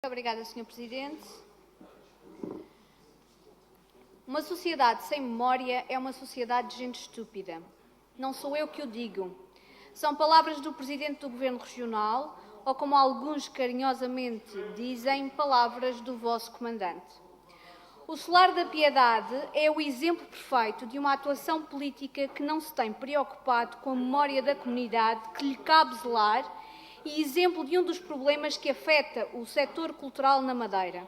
Muito obrigada, Sr. Presidente. Uma sociedade sem memória é uma sociedade de gente estúpida. Não sou eu que o digo. São palavras do Presidente do Governo Regional, ou como alguns carinhosamente dizem, palavras do vosso comandante. O Solar da Piedade é o exemplo perfeito de uma atuação política que não se tem preocupado com a memória da comunidade que lhe cabe zelar e exemplo de um dos problemas que afeta o setor cultural na Madeira.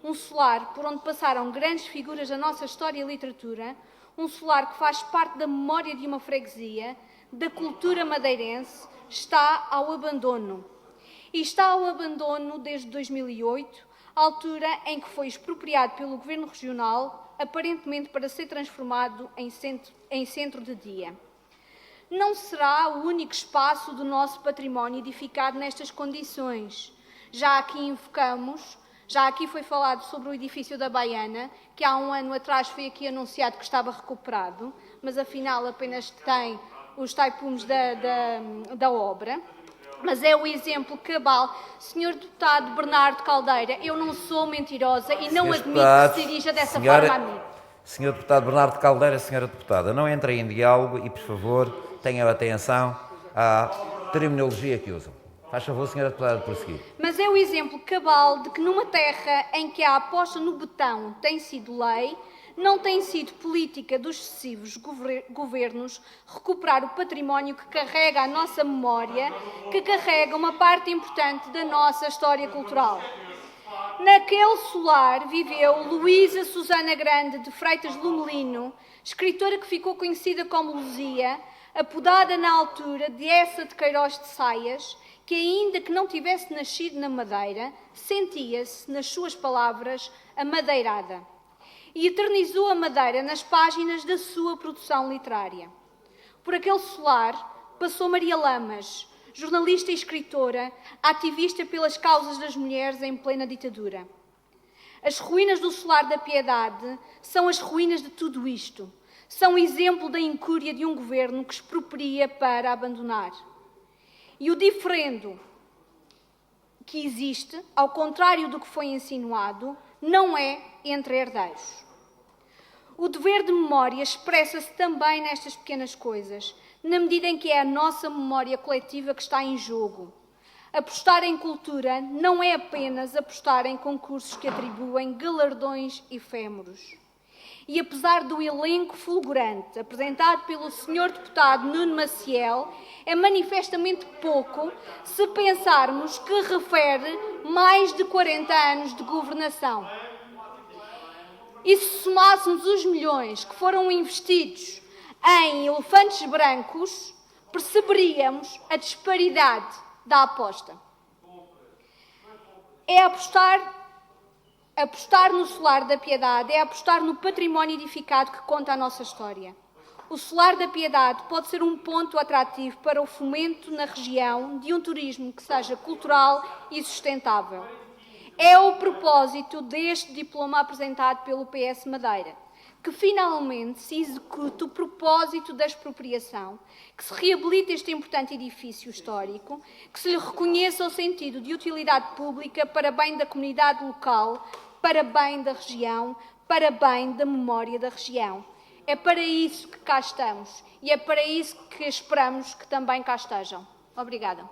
Um solar por onde passaram grandes figuras da nossa história e literatura, um solar que faz parte da memória de uma freguesia, da cultura madeirense, está ao abandono. E está ao abandono desde 2008, altura em que foi expropriado pelo Governo Regional, aparentemente para ser transformado em centro de dia. Não será o único espaço do nosso património edificado nestas condições. Já aqui foi falado sobre o edifício da Baiana, que há um ano atrás foi aqui anunciado que estava recuperado, mas afinal apenas tem os taipumes da obra. Mas é o exemplo cabal. Senhor Deputado Bernardo Caldeira, eu não sou mentirosa e não admito que se dirija dessa forma a mim. Senhor Deputado Bernardo Caldeira, Senhora Deputada, não entrem em diálogo e, por favor, tenham atenção à terminologia que usam. Faz favor, Senhora Deputada, de prosseguir. Mas é o exemplo cabal de que numa terra em que a aposta no betão tem sido lei, não tem sido política dos sucessivos governos recuperar o património que carrega a nossa memória, que carrega uma parte importante da nossa história cultural. Naquele solar viveu Luísa Susana Grande de Freitas Lumelino, escritora que ficou conhecida como Luzia, apodada na altura de Essa de Queiroz de Saias, que ainda que não tivesse nascido na Madeira, sentia-se, nas suas palavras, amadeirada. E eternizou a Madeira nas páginas da sua produção literária. Por aquele solar passou Maria Lamas, jornalista e escritora, ativista pelas causas das mulheres em plena ditadura. As ruínas do Solar da Piedade são as ruínas de tudo isto. São exemplo da incúria de um governo que expropria para abandonar. E o diferendo que existe, ao contrário do que foi insinuado, não é entre herdeiros. O dever de memória expressa-se também nestas pequenas coisas, na medida em que é a nossa memória coletiva que está em jogo. Apostar em cultura não é apenas apostar em concursos que atribuem galardões efêmeros. E apesar do elenco fulgurante apresentado pelo Sr. Deputado Nuno Maciel, é manifestamente pouco se pensarmos que refere mais de 40 anos de governação. E se somássemos os milhões que foram investidos em elefantes brancos, perceberíamos a disparidade da aposta. É apostar no Solar da Piedade, é apostar no património edificado que conta a nossa história. O Solar da Piedade pode ser um ponto atrativo para o fomento na região de um turismo que seja cultural e sustentável. É o propósito deste diploma apresentado pelo PS Madeira, que finalmente se execute o propósito da expropriação, que se reabilite este importante edifício histórico, que se lhe reconheça o sentido de utilidade pública para bem da comunidade local, para bem da região, para bem da memória da região. É para isso que cá estamos e é para isso que esperamos que também cá estejam. Obrigada.